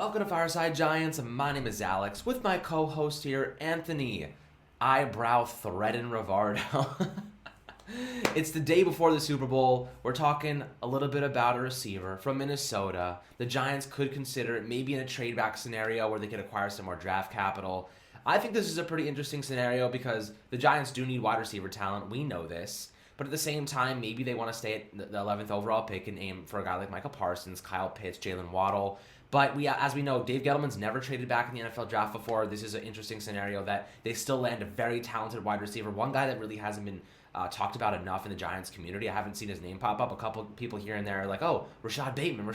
Welcome to Fireside Giants. My name is Alex, with my co-host here, Anthony Eyebrow Threadin Rivardo. It's the day before the Super Bowl. We're talking a little bit about a receiver from Minnesota. The Giants could consider it maybe in a trade back scenario where they could acquire some more draft capital. I think this is a pretty interesting scenario because the Giants do need wide receiver talent. We know this. But at the same time, maybe they want to stay at the 11th overall pick and aim for a guy like Micah Parsons, Kyle Pitts, Jalen Waddle. But as we know, Dave Gettleman's never traded back in the NFL draft before. This is an interesting scenario that they still land a very talented wide receiver. One guy that really hasn't been talked about enough in the Giants community. I haven't seen his name pop up. A couple people here and there are like, oh, Rashad Bateman.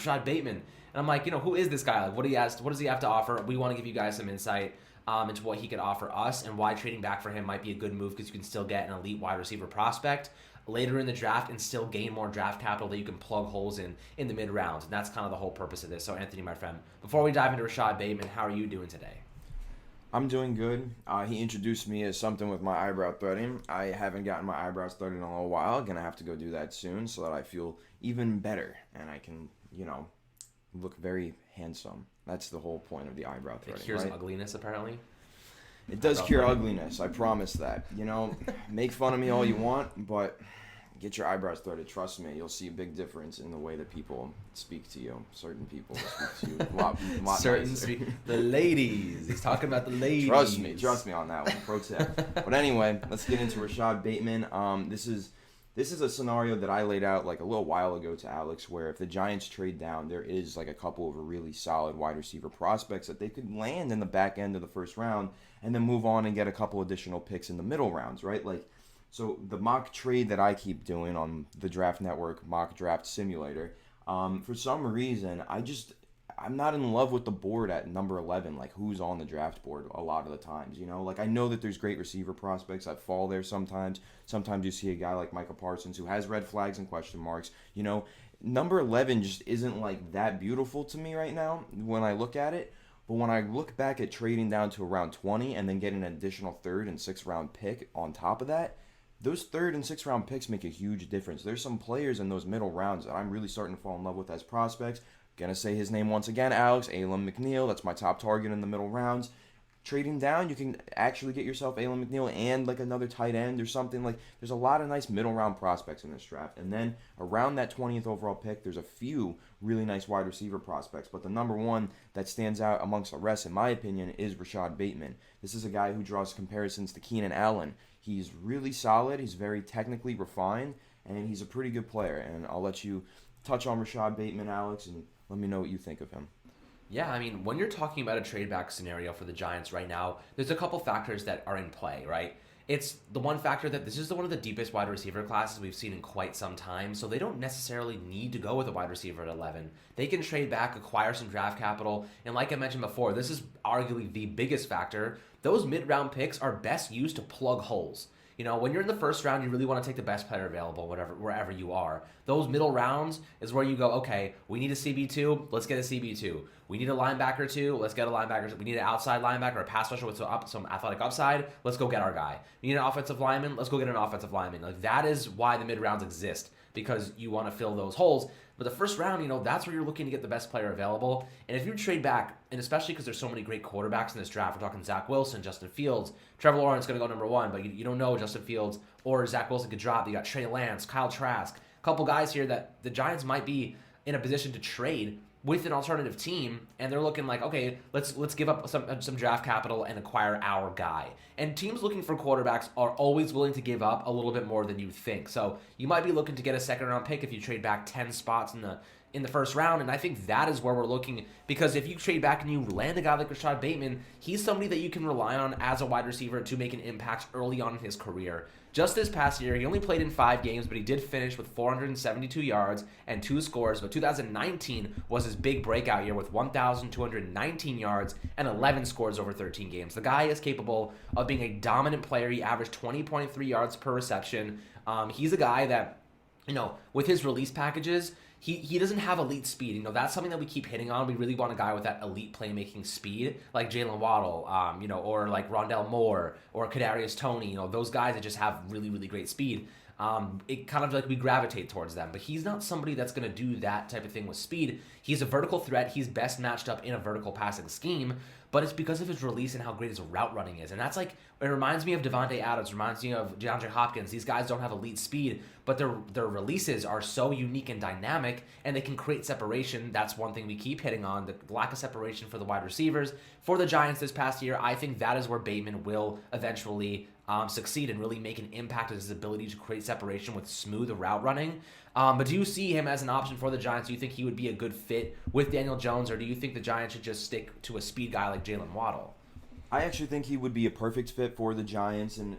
And I'm like, who is this guy? Like, what does he have to offer? We want to give you guys some insight into what he could offer us and why trading back for him might be a good move because you can still get an elite wide receiver prospect later in the draft and still gain more draft capital that you can plug holes in the mid-rounds. And that's kind of the whole purpose of this. So, Anthony, my friend, before we dive into Rashad Bateman, how are you doing today? I'm doing good. He introduced me as something with my eyebrow threading. I haven't gotten my eyebrows threaded in a little while. Gonna have to go do that soon so that I feel even better and I can, look very handsome. That's the whole point of the eyebrow threading. It cures right? ugliness, apparently. It does cure ugliness. I promise that. Make fun of me all you want, but get your eyebrows threaded. Trust me, you'll see a big difference in the way that people speak to you. Certain people speak to you a lot nicer. The ladies. He's talking about the ladies. Trust me on that one. Pro tip. But anyway, let's get into Rashad Bateman. This is a scenario that I laid out like a little while ago to Alex, where if the Giants trade down, there is like a couple of really solid wide receiver prospects that they could land in the back end of the first round and then move on and get a couple additional picks in the middle rounds, right? So the mock trade that I keep doing on the Draft Network Mock Draft Simulator, for some reason, I'm not in love with the board at number 11, like who's on the draft board a lot of the times, I know that there's great receiver prospects that fall there sometimes. Sometimes you see a guy like Micah Parsons who has red flags and question marks. Number 11 just isn't like that beautiful to me right now when I look at it. But when I look back at trading down to around 20 and then getting an additional 3rd and 6th round pick on top of that, those 3rd and 6th round picks make a huge difference. There's some players in those middle rounds that I'm really starting to fall in love with as prospects. Gonna say his name once again, Alex, Alim McNeil. That's my top target in the middle rounds. Trading down, you can actually get yourself Alim McNeil and like another tight end or something. There's a lot of nice middle round prospects in this draft. And then around that 20th overall pick, there's a few really nice wide receiver prospects. But the number one that stands out amongst the rest, in my opinion, is Rashad Bateman. This is a guy who draws comparisons to Keenan Allen. He's really solid. He's very technically refined, and he's a pretty good player. And I'll let you touch on Rashad Bateman, Alex, and let me know what you think of him. Yeah, when you're talking about a trade back scenario for the Giants right now, there's a couple factors that are in play, right? It's the one factor that this is one of the deepest wide receiver classes we've seen in quite some time, so they don't necessarily need to go with a wide receiver at 11. They can trade back, acquire some draft capital, and like I mentioned before, this is arguably the biggest factor. Those mid-round picks are best used to plug holes. When you're in the first round, you really want to take the best player available, wherever you are. Those middle rounds is where you go, okay, we need a CB2, let's get a CB2. We need a linebacker too, let's get a linebacker. We need an outside linebacker, a pass rusher with some athletic upside, let's go get our guy. We need an offensive lineman, let's go get an offensive lineman. That is why the mid rounds exist, because you want to fill those holes. But the first round, that's where you're looking to get the best player available. And if you trade back, and especially because there's so many great quarterbacks in this draft, we're talking Zach Wilson, Justin Fields, Trevor Lawrence going to go number 1, but you don't know Justin Fields or Zach Wilson could drop. You got Trey Lance, Kyle Trask, a couple guys here that the Giants might be in a position to trade with an alternative team, and they're looking like, okay, let's give up some draft capital and acquire our guy. And teams looking for quarterbacks are always willing to give up a little bit more than you think. So you might be looking to get a second-round pick if you trade back 10 spots in the first round, and I think that is where we're looking, because if you trade back and you land a guy like Rashad Bateman, he's somebody that you can rely on as a wide receiver to make an impact early on in his career. Just this past year, he only played in 5 games, but he did finish with 472 yards and 2 scores. But 2019 was his big breakout year with 1,219 yards and 11 scores over 13 games. The guy is capable of being a dominant player. He averaged 20.3 yards per reception. He's a guy that, with his release packages, he doesn't have elite speed. That's something that we keep hitting on. We really want a guy with that elite playmaking speed, like Jalen Waddle, or like Rondell Moore or Kadarius Toney. Those guys that just have really, really great speed. it kind of like we gravitate towards them. But he's not somebody that's going to do that type of thing with speed. He's a vertical threat. He's best matched up in a vertical passing scheme, but it's because of his release and how great his route running is. And that's like, it reminds me of Devontae Adams, reminds me of DeAndre Hopkins. These guys don't have elite speed, but their releases are so unique and dynamic, and they can create separation. That's one thing we keep hitting on, the lack of separation for the wide receivers. For the Giants this past year, I think that is where Bateman will eventually succeed and really make an impact, as his ability to create separation with smooth route running. But do you see him as an option for the Giants? Do you think he would be a good fit with Daniel Jones, or do you think the Giants should just stick to a speed guy like Jalen Waddle? I actually think he would be a perfect fit for the Giants, and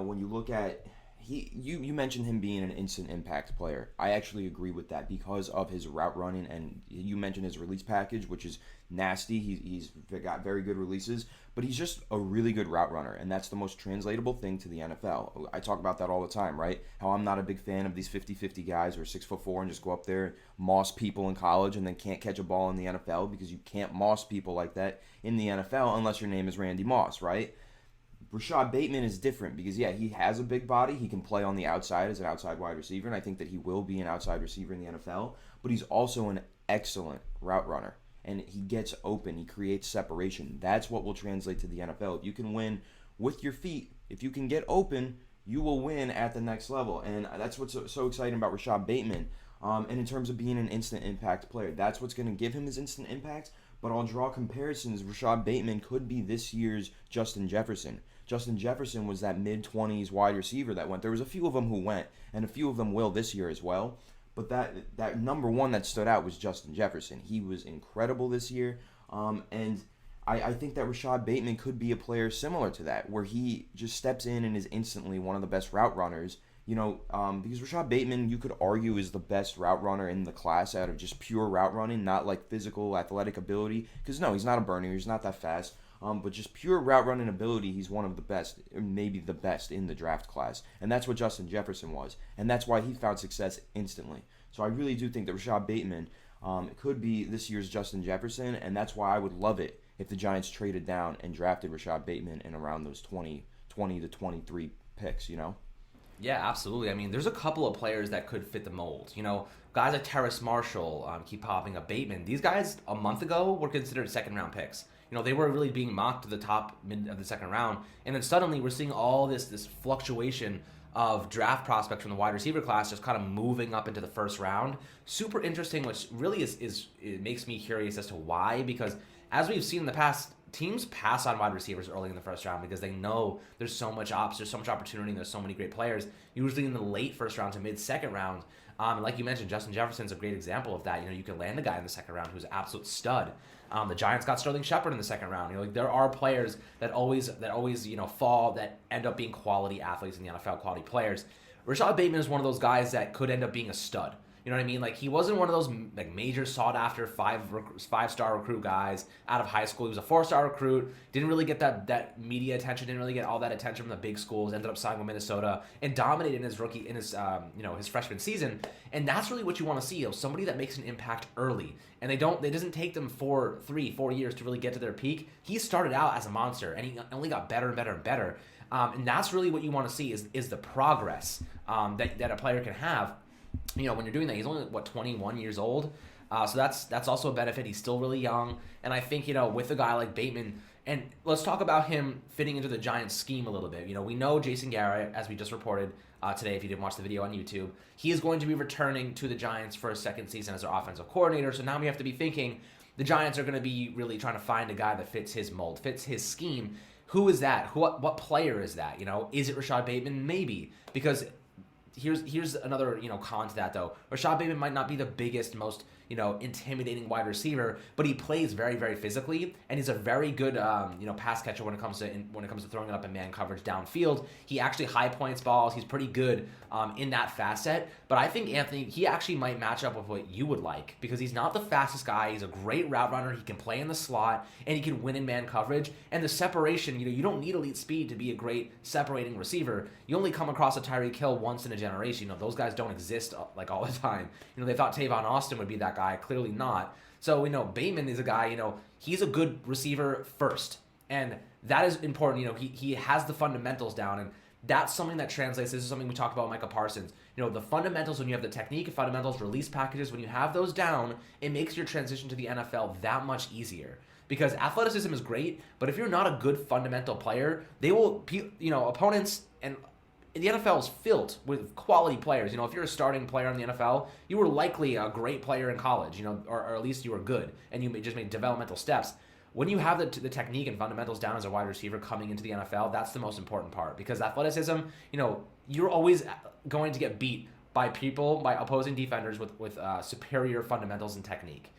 when you look at you mentioned him being an instant impact player. I actually agree with that because of his route running, and you mentioned his release package, which is nasty. He's got very good releases, but he's just a really good route runner, and that's the most translatable thing to the NFL. I talk about that all the time, right? How I'm not a big fan of these 50-50 guys who are 6'4" and just go up there and moss people in college and then can't catch a ball in the NFL, because you can't moss people like that in the NFL unless your name is Randy Moss, right? Rashad Bateman is different because, yeah, he has a big body. He can play on the outside as an outside wide receiver, and I think that he will be an outside receiver in the NFL, but he's also an excellent route runner, and he gets open. He creates separation. That's what will translate to the NFL. If you can win with your feet, if you can get open, you will win at the next level, and that's what's so exciting about Rashad Bateman. And in terms of being an instant impact player, that's what's going to give him his instant impact, but I'll draw comparisons. Rashad Bateman could be this year's Justin Jefferson. Justin Jefferson was that mid-20s wide receiver that went. There was a few of them who went, and a few of them will this year as well. But that number one that stood out was Justin Jefferson. He was incredible this year, and I think that Rashad Bateman could be a player similar to that, where he just steps in and is instantly one of the best route runners. Because Rashad Bateman, you could argue, is the best route runner in the class out of just pure route running, not like physical, athletic ability. Because no, he's not a burner. He's not that fast. But just pure route running ability, he's one of the best, maybe the best in the draft class. And that's what Justin Jefferson was. And that's why he found success instantly. So I really do think that Rashad Bateman could be this year's Justin Jefferson. And that's why I would love it if the Giants traded down and drafted Rashad Bateman in around those 20 to 23 picks, Yeah, absolutely. I mean, there's a couple of players that could fit the mold. Guys like Terrace Marshall keep popping up. Bateman. These guys a month ago were considered second-round picks. They were really being mocked to the top mid of the second round, and then suddenly we're seeing all this fluctuation of draft prospects from the wide receiver class just kind of moving up into the first round. Super interesting, which really it makes me curious as to why, because as we've seen in the past, teams pass on wide receivers early in the first round because they know there's so much opportunity, and there's so many great players, usually in the late first round to mid-second round. And like you mentioned, Justin Jefferson's a great example of that. You can land a guy in the second round who's an absolute stud. The Giants got Sterling Shepard in the second round. There are players that always fall, that end up being quality athletes in the NFL, quality players. Rashad Bateman is one of those guys that could end up being a stud. You know what I mean? Like, he wasn't one of those major sought-after five-star recruit guys out of high school. He was a four-star recruit. Didn't really get that media attention. Didn't really get all that attention from the big schools. Ended up signing with Minnesota and dominated in his freshman season. And that's really what you want to see. Somebody that makes an impact early. And it doesn't take them 4 years to really get to their peak. He started out as a monster, and he only got better and better and better. And that's really what you want to see is the progress that a player can have. When you're doing that. He's only 21 years old, so that's also a benefit. He's still really young, and I think with a guy like Bateman, and let's talk about him fitting into the Giants scheme a little bit. We know Jason Garrett, as we just reported today. If you didn't watch the video on YouTube, he is going to be returning to the Giants for a second season as their offensive coordinator. So now we have to be thinking the Giants are going to be really trying to find a guy that fits his mold, fits his scheme. Who is that? What player is that? Is it Rashad Bateman? Maybe, because here's another con to that though. Rashad Bateman might not be the biggest, most intimidating wide receiver, but he plays very, very physically, and he's a very good pass catcher when it comes to throwing it up in man coverage downfield. He actually high points balls. He's pretty good in that facet. But I think Anthony, he actually might match up with what you would like, because he's not the fastest guy. He's a great route runner. He can play in the slot, and he can win in man coverage. And the separation, you don't need elite speed to be a great separating receiver. You only come across a Tyreek Hill once in a generation. Those guys don't exist like all the time. They thought Tavon Austin would be that guy. Clearly not. So Bateman is a guy, he's a good receiver first, and that is important. He has the fundamentals down, and That's something that translates. This is something we talked about with Micah Parsons. The fundamentals, when you have the technique and fundamentals, release packages, when you have those down, it makes your transition to the NFL that much easier. Because athleticism is great, but if you're not a good fundamental player, they will, opponents, and the NFL is filled with quality players. If you're a starting player in the NFL, you were likely a great player in college, or at least you were good, and you just made developmental steps. When you have the technique and fundamentals down as a wide receiver coming into the NFL, that's the most important part. Because athleticism, you're always going to get beat by opposing defenders with superior fundamentals and technique.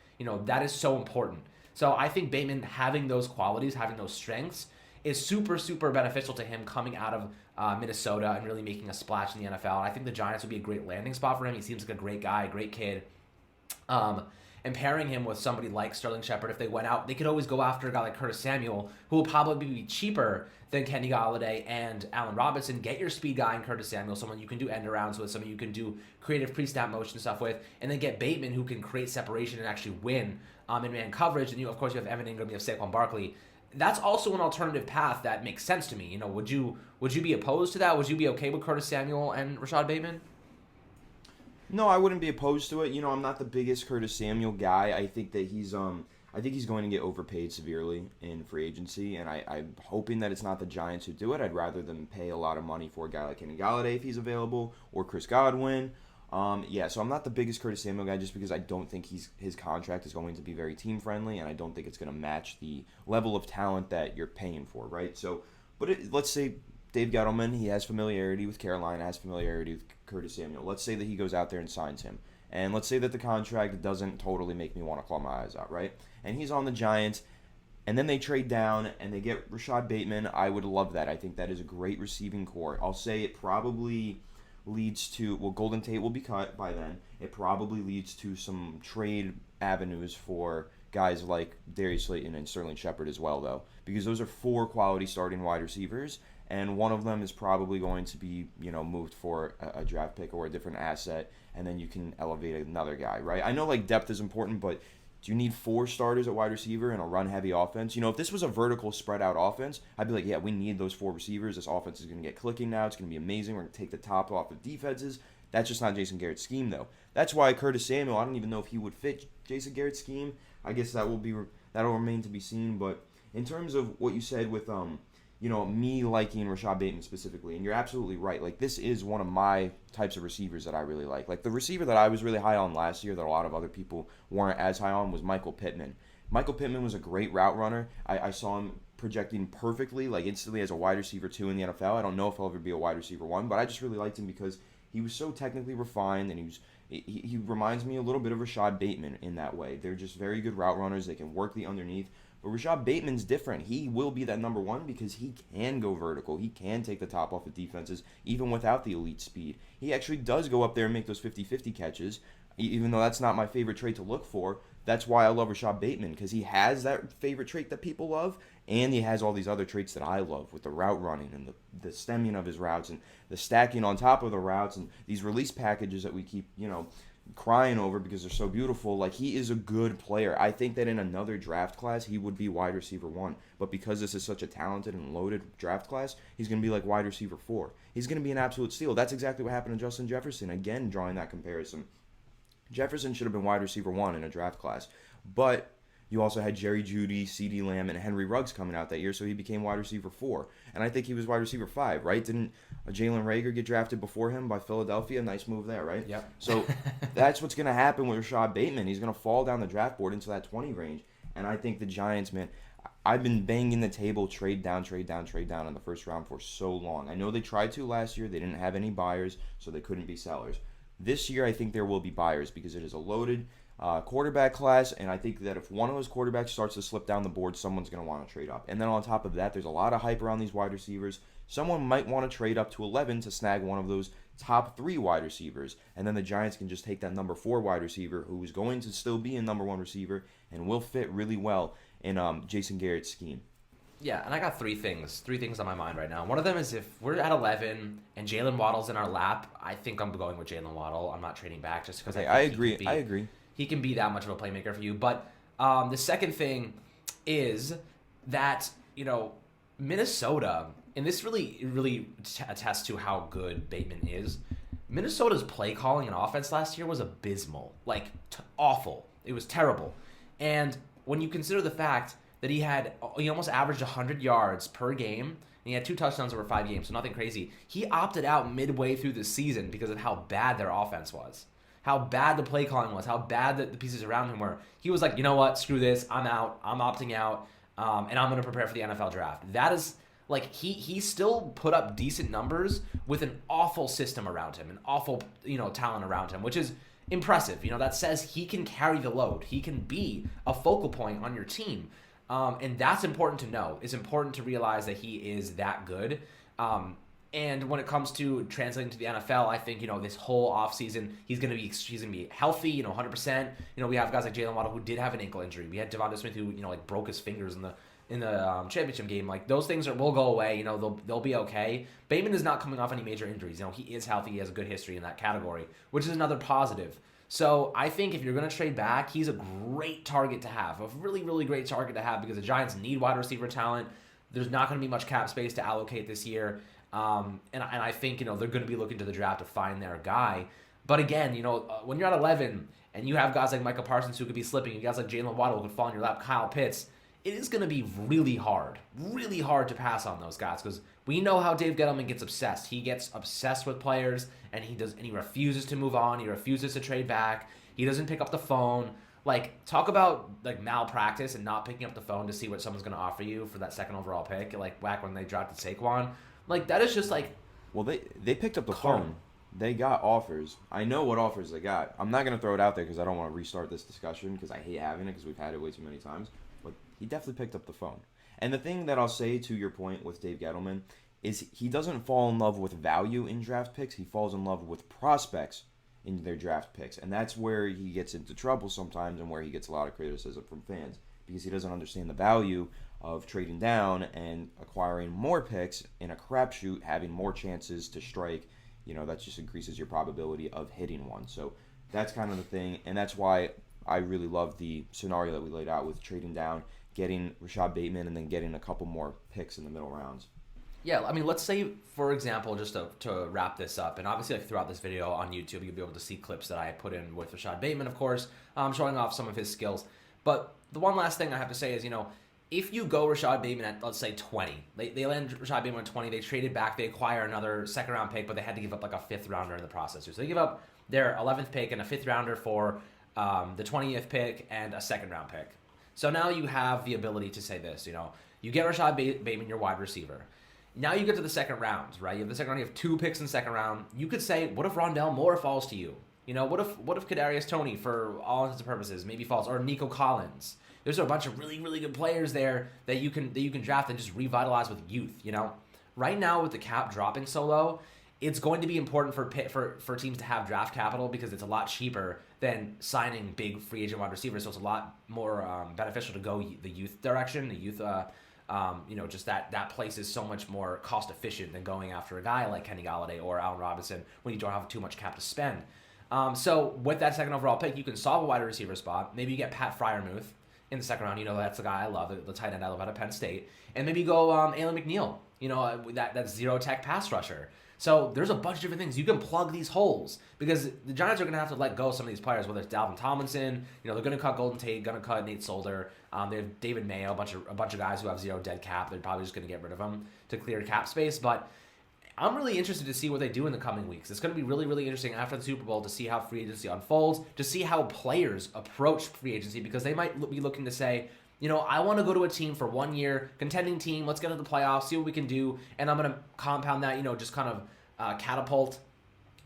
That is so important. So I think Bateman having those qualities, having those strengths, is super, super beneficial to him coming out of Minnesota and really making a splash in the NFL. And I think the Giants would be a great landing spot for him. He seems like a great guy, a great kid. And pairing him with somebody like Sterling Shepard, if they went out, they could always go after a guy like Curtis Samuel, who will probably be cheaper than Kenny Golladay and Allen Robinson. Get your speed guy in Curtis Samuel, someone you can do end-arounds with, someone you can do creative pre-snap motion stuff with, and then get Bateman, who can create separation and actually win in man coverage. And of course, you have Evan Ingram, you have Saquon Barkley. That's also an alternative path that makes sense to me. Would you be opposed to that? Would you be okay with Curtis Samuel and Rashad Bateman? No, I wouldn't be opposed to it. I'm not the biggest Curtis Samuel guy. I think that he's going to get overpaid severely in free agency, and I'm hoping that it's not the Giants who do it. I'd rather them pay a lot of money for a guy like Kenny Golladay if he's available, or Chris Godwin. So I'm not the biggest Curtis Samuel guy just because I don't think his contract is going to be very team friendly, and I don't think it's going to match the level of talent that you're paying for, right? So, let's say Dave Gettleman, he has familiarity with Carolina, has familiarity with Curtis Samuel. Let's say that he goes out there and signs him. And let's say that the contract doesn't totally make me want to claw my eyes out, right? And he's on the Giants, and then they trade down and they get Rashad Bateman. I would love that. I think that is a great receiving core. I'll say it probably leads to, Golden Tate will be cut by then. It probably leads to some trade avenues for guys like Darius Slayton and Sterling Shepard as well, though, because those are 4 quality starting wide receivers, and one of them is probably going to be, moved for a draft pick or a different asset, and then you can elevate another guy, right? I know, depth is important, but do you need 4 starters at wide receiver in a run-heavy offense? If this was a vertical spread-out offense, I'd be like, yeah, we need those 4 receivers. This offense is going to get clicking now. It's going to be amazing. We're going to take the top off of defenses. That's just not Jason Garrett's scheme, though. That's why Curtis Samuel, I don't even know if he would fit Jason Garrett's scheme. I guess that'll remain to be seen. But in terms of what you said with me liking Rashad Bateman specifically, and you're absolutely right. This is one of my types of receivers that I really like. The receiver that I was really high on last year that a lot of other people weren't as high on was Michael Pittman. Michael Pittman was a great route runner. I saw him projecting perfectly, instantly as a wide receiver 2 in the NFL. I don't know if he'll ever be a wide receiver 1, but I just really liked him because he was so technically refined, and he reminds me a little bit of Rashad Bateman in that way. They're just very good route runners. They can work the underneath. But Rashad Bateman's different. He will be that number 1 because he can go vertical. He can take the top off of defenses even without the elite speed. He actually does go up there and make those 50-50 catches, even though that's not my favorite trait to look for. That's why I love Rashad Bateman, because he has that favorite trait that people love, and he has all these other traits that I love with the route running and the stemming of his routes and the stacking on top of the routes and these release packages that we keep, crying over because they're so beautiful. He is a good player. I think that in another draft class, he would be wide receiver 1. But because this is such a talented and loaded draft class, he's going to be wide receiver 4. He's going to be an absolute steal. That's exactly what happened to Justin Jefferson. Again, drawing that comparison. Jefferson should have been wide receiver 1 in a draft class. But you also had Jerry Jeudy, CeeDee Lamb, and Henry Ruggs coming out that year, so he became wide receiver 4. And I think he was wide receiver 5, right? Didn't Jalen Reagor get drafted before him by Philadelphia? Nice move there, right? Yep. So that's what's going to happen with Rashad Bateman. He's going to fall down the draft board into that 20 range. And I think the Giants, man, I've been banging the table, trade down in the first round for so long. I know they tried to last year. They didn't have any buyers, so they couldn't be sellers. This year, I think there will be buyers because it is a loaded quarterback class, and I think that if one of those quarterbacks starts to slip down the board, someone's going to want to trade up. And then on top of that, there's a lot of hype around these wide receivers. Someone might want to trade up to 11 to snag one of those top 3 wide receivers, and then the Giants can just take that number 4 wide receiver, who is going to still be a number 1 receiver and will fit really well in Jason Garrett's scheme. Yeah, and I got 3 things on my mind right now. One of them is if we're at 11 and Jalen Waddle's in our lap, I think I'm going with Jalen Waddle. I'm not trading back just because I agree. He can be that much of a playmaker for you. But the second thing is that, Minnesota and this really attests to how good Bateman is. Minnesota's play calling and offense last year was abysmal, like awful. It was terrible. And when you consider the fact that he almost averaged 100 yards per game, and he had 2 touchdowns over 5 games, so nothing crazy. He opted out midway through the season because of how bad their offense was, how bad the play calling was, how bad the pieces around him were. He was like, you know what, screw this, I'm out, I'm opting out, and I'm going to prepare for the NFL draft. That is... Like, he still put up decent numbers with an awful system around him, an awful, talent around him, which is impressive. That says he can carry the load. He can be a focal point on your team. And that's important to know. It's important to realize that he is that good. And when it comes to translating to the NFL, I think, this whole offseason, he's going to be healthy, 100%. We have guys like Jalen Waddle who did have an ankle injury. We had Devonta Smith who, broke his fingers in the championship game. Like, those things will go away. They'll be okay. Bateman is not coming off any major injuries. He is healthy. He has a good history in that category, which is another positive. So I think if you're going to trade back, he's a great target to have, a really, really great target to have, because the Giants need wide receiver talent. There's not going to be much cap space to allocate this year. And I think, they're going to be looking to the draft to find their guy. But again, when you're at 11 and you have guys like Micah Parsons who could be slipping, and guys like Jalen Waddle who could fall in your lap, Kyle Pitts, it is going to be really hard to pass on those guys, because we know how Dave Gettleman gets obsessed. He gets obsessed with players, and he refuses to move on. He refuses to trade back. He doesn't pick up the phone. Like, talk about like malpractice and not picking up the phone to see what someone's going to offer you for that second overall pick, like back when they drafted Saquon. Like, that is just like... Well, they picked up the phone. They got offers. I know what offers they got. I'm not going to throw it out there because I don't want to restart this discussion, because I hate having it, because we've had it way too many times. But he definitely picked up the phone. And the thing that I'll say to your point with Dave Gettleman is he doesn't fall in love with value in draft picks. He falls in love with prospects in their draft picks. And that's where he gets into trouble sometimes, and where he gets a lot of criticism from fans, because he doesn't understand the value of trading down and acquiring more picks in a crapshoot, having more chances to strike. That just increases your probability of hitting one. So that's kind of the thing, and that's why I really love the scenario that we laid out with trading down, getting Rashad Bateman, and then getting a couple more picks in the middle rounds. Yeah, I mean, let's say, for example, just to wrap this up, and obviously throughout this video on YouTube, you'll be able to see clips that I put in with Rashad Bateman, of course, showing off some of his skills. But the one last thing I have to say is, if you go Rashad Bateman at, let's say, 20, they land Rashad Bateman at 20, they traded back, they acquire another second-round pick, but they had to give up like a fifth-rounder in the process. So they give up their 11th pick and a fifth-rounder for the 20th pick and a second-round pick. So now you have the ability to say this, you get Rashad Bateman, your wide receiver. Now you get to the second round, right? You have the second round, you have 2 picks in the second round. You could say, what if Rondell Moore falls to you? What if Kadarius Toney, for all intents and purposes, maybe falls, or Nico Collins? There's a bunch of really, really good players there that you can draft and just revitalize with youth. Right now with the cap dropping so low, it's going to be important for teams to have draft capital, because it's a lot cheaper than signing big free agent wide receivers. So it's a lot more beneficial to go the youth direction. The youth, just that place is so much more cost efficient than going after a guy like Kenny Golladay or Allen Robinson when you don't have too much cap to spend. So with that second overall pick, you can solve a wide receiver spot. Maybe you get Pat Freiermuth in the second round. That's the guy I love, the tight end I love out of Penn State. And maybe go Alan McNeil, that zero tech pass rusher. So there's a bunch of different things. You can plug these holes, because the Giants are going to have to let go of some of these players, whether it's Dalvin Tomlinson, they're going to cut Golden Tate, going to cut Nate Solder. They have David Mayo, a bunch of guys who have zero dead cap. They're probably just going to get rid of them to clear cap space. But I'm really interested to see what they do in the coming weeks. It's going to be really, really interesting after the Super Bowl to see how free agency unfolds, to see how players approach free agency, because they might be looking to say, I want to go to a team for 1 year, contending team, let's get to the playoffs, see what we can do, and I'm going to compound that, just kind of catapult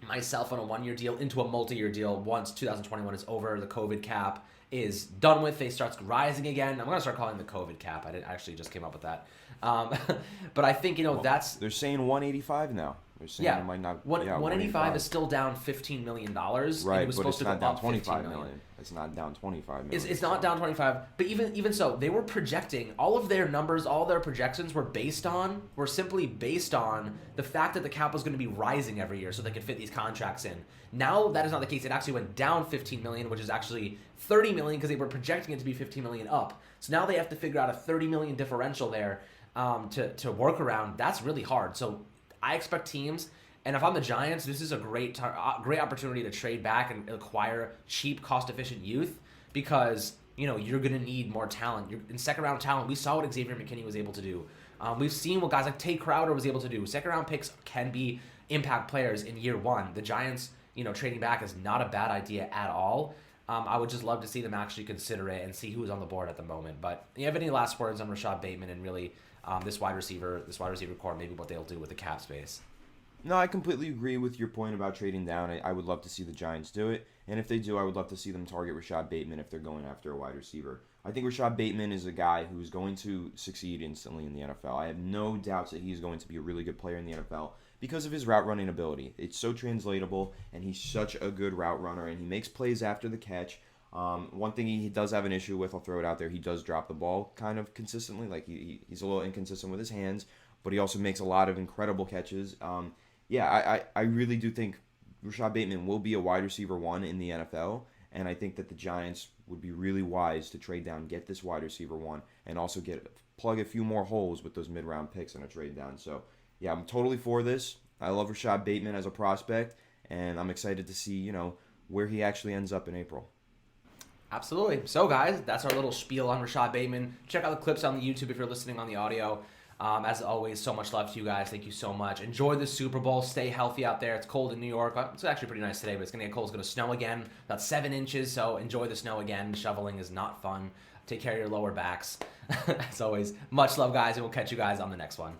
myself on a 1 year deal into a multi-year deal once 2021 is over, the COVID cap is done with, they start rising again. I'm going to start calling it the COVID cap. I actually just came up with that. But I think, that's... They're saying 185 now. They're saying it might not... 185 is still down $15 million. Right, and it was but supposed it's not to go down up 25 $15 million. It's not down 25 million. It's not down 25. But even so, they were projecting, all of their numbers, all their projections were simply based on the fact that the cap was going to be rising every year so they could fit these contracts in. Now that is not the case. It actually went down $15 million, which is actually $30 million, because they were projecting it to be $15 million up. So now they have to figure out a $30 million differential there. to work around, that's really hard. So I expect teams, and if I'm the Giants, this is a great opportunity to trade back and acquire cheap, cost-efficient youth because you're going to need more talent. In second-round talent, we saw what Xavier McKinney was able to do. We've seen what guys like Tate Crowder was able to do. Second-round picks can be impact players in year one. The Giants, trading back is not a bad idea at all. I would just love to see them actually consider it and see who's on the board at the moment. But do you have any last words on Rashad Bateman and really this wide receiver core, maybe what they'll do with the cap space? No, I completely agree with your point about trading down. I would love to see the Giants do it. And if they do, I would love to see them target Rashad Bateman if they're going after a wide receiver. I think Rashad Bateman is a guy who's going to succeed instantly in the NFL. I have no doubts that he's going to be a really good player in the NFL because of his route running ability. It's so translatable, and he's such a good route runner, and he makes plays after the catch. One thing he does have an issue with, I'll throw it out there, he does drop the ball kind of consistently. Like he's a little inconsistent with his hands, but he also makes a lot of incredible catches. I really do think Rashad Bateman will be a wide receiver one in the NFL, and I think that the Giants would be really wise to trade down, get this wide receiver one, and also plug a few more holes with those mid-round picks in a trade down. So, yeah, I'm totally for this. I love Rashad Bateman as a prospect, and I'm excited to see, where he actually ends up in April. Absolutely. So, guys, that's our little spiel on Rashad Bateman. Check out the clips on the YouTube if you're listening on the audio. As always, so much love to you guys. Thank you so much. Enjoy the Super Bowl. Stay healthy out there. It's cold in New York. It's actually pretty nice today, but it's going to get cold. It's going to snow again, about 7 inches, so enjoy the snow again. Shoveling is not fun. Take care of your lower backs. As always, much love, guys, and we'll catch you guys on the next one.